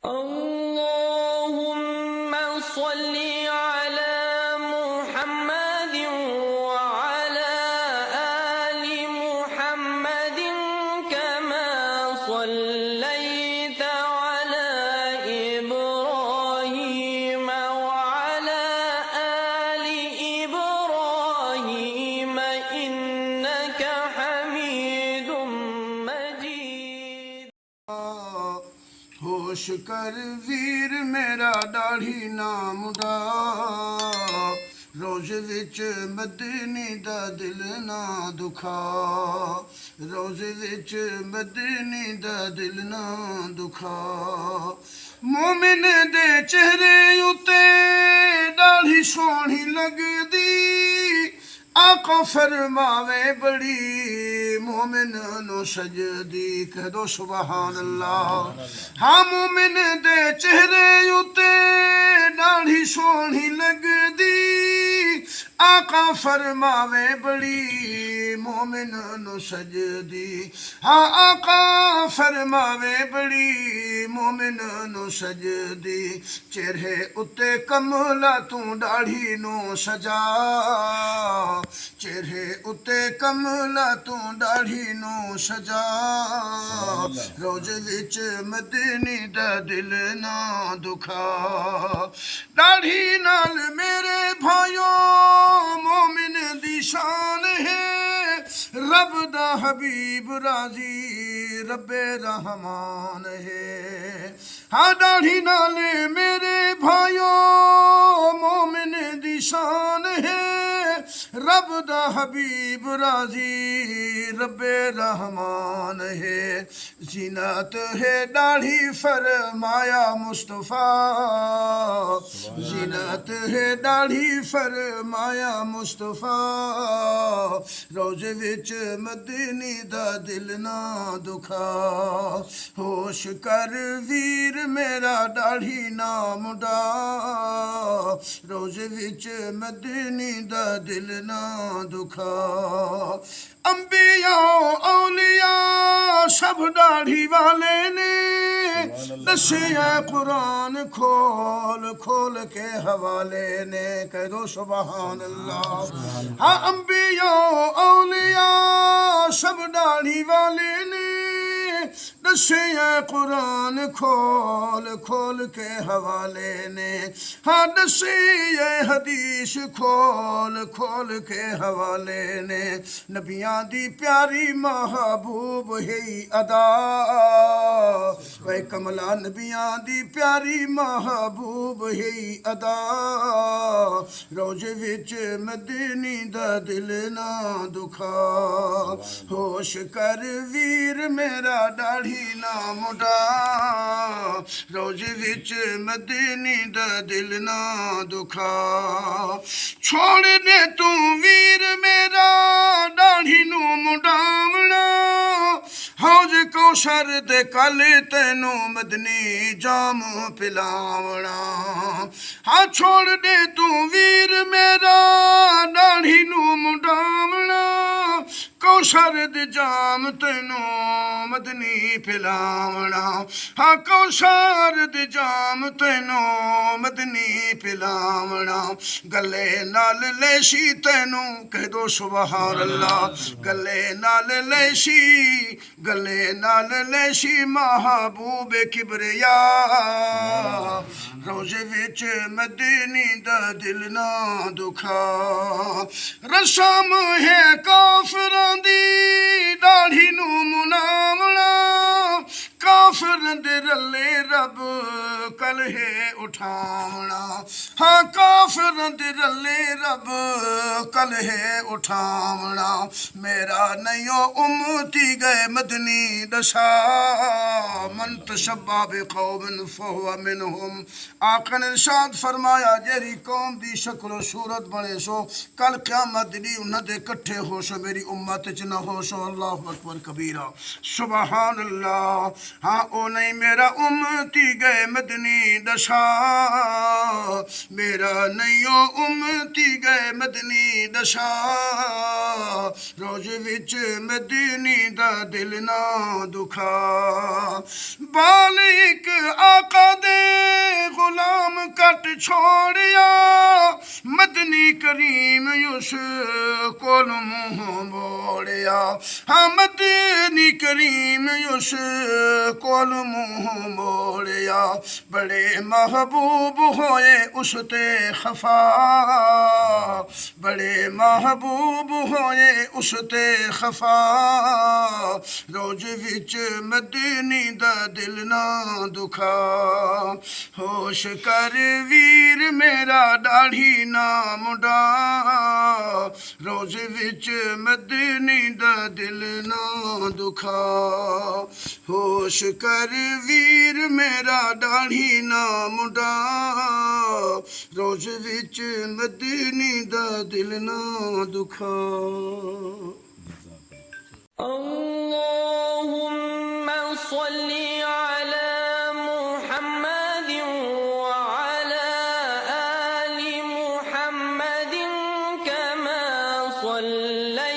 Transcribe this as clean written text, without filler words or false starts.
اللهم صل على محمد وعلى آل محمد كما صليت على إبراهيم وعلى آل إبراهيم إنك حميد مجيد। होश कर वीर मेरा दाढ़ी ना मुंडा रोज़ विच मदनी दा दिल ना दुखा रोज़ विच मदनी दा दिल ना दुखा मोमिन दे चेहरे उते दाढ़ी सोहनी लगदी आका फरमावे बड़ी मोमिन नो सजदी कह दो सुबहान अल्लाह। हाँ मोमिन दे चेहरे उते दाढ़ी सोहनी लगदी आका फरमावे बड़ी मोमिन नो सजदी। हाँ आका फरमावे बड़ी मोमिन नो सजदी चेहरे उते कमला तू दाढ़ी नो सजा चेहरे उते कमला तू दाढ़ी नो सजा रोज़ विच मदनी दा दिल ना दुखा दाढ़ी नाल मेरे भाइयों मोमिन दी शान है रब दा हबीब राजी रब्बे रहमान है। हाँ दाढ़ी नाल मेरे भाइयों मोमिन दी शान है रब दा हबीब राजी रब्बे रहमान है। जीनत है दाढ़ी फरमाया मुस्तफ़ा जीनत है दाढ़ी फरमाया मुस्तफ़ा रोज़ विच मदनी दा दिल ना दुखा होश कर वीर मेरा दाढ़ी ना मुंडा रोज़ विच मदनी दा दिल ना दुखा अंबिया औलिया सब दाढ़ी वाले ने दसिया कुरान खोल खोल के हवाले ने कह दो सुबहान अल्लाह। हाँ अंबिया औलिया सब दाढ़ी वाले ने दसिया कुरान खोल खोल के हवाले ने। हाँ दसिया हदीस खोल खोल के हवाले ने नबियां दी प्यारी महबूब है अदा वे कमला नबियां दी प्यारी महबूब है अदा रोज़ विच मदनी दा दिल ना दुखा होश कर वीर मेरा दाढ़ी ना मुंडा रोज़ विच मदनी दा दिल ना दुखा छोड़ दे तू वीर मेरा दाढ़ी नू मुंडावना हौज कौशर दे कल तेनू मदनी जाम पिलावना। हाँ छोड़ दे तू वीर मेरा दाढ़ी नू मुंडावना कौशर दे जाम तेनू मदनी पिलावना। हाँ कौशर दे जाम तेनू मदनी पिलावना गले नाल लेशी तेनू कह दो सुबहान अल्लाह गले नाल लेशी महबूब किबरिया रोज़ विच मदनी दा दिल ना दुखा रसम है काफरां दी दाढ़ी नू मुनावना काफर दे रले रब कल है उठावना। हाँ काफर दे रले रब कल है उठावना मेरा नयो उम्मती गए मदनी दशा मन तशब्बा बिकौमिन फहुव मिनहुम आका ने इरशाद फरमाया जेरी कौम दी शक्ल सूरत बने सो कल क़यामत दी उन्हां दे इकट्ठे हो सो मेरी उम्मत च न हो सो अल्लाहु अकबर कबीरा सुबहान अल्लाह। हाँ ओ नहीं मेरा उम्मती गए मदनी दशा मेरा नयो उम्मती गए मदनी दशा रोज़ विच मदनी दा दिल ना दुखा बालिक आका छोड़िया मदनी करीम उस कोल मुँह मोड़िया हाँ मदनी करीम उस कोल मुँह मोड़िया बड़े महबूब होए उस ते खफा बड़े महबूब होए उस ते खफा रोज विच मदनी दा दिल ना दुखा होश कर वीर मेरा दाढ़ी ना मुंडा रोज विच मदनी दा दिल ना दुखा होश कर वीर मेरा दाढ़ी ना मुंडा रोज विच मदनी दा दिल ना दुखा اللهم صل على محمد وعلى آل محمد كما صليت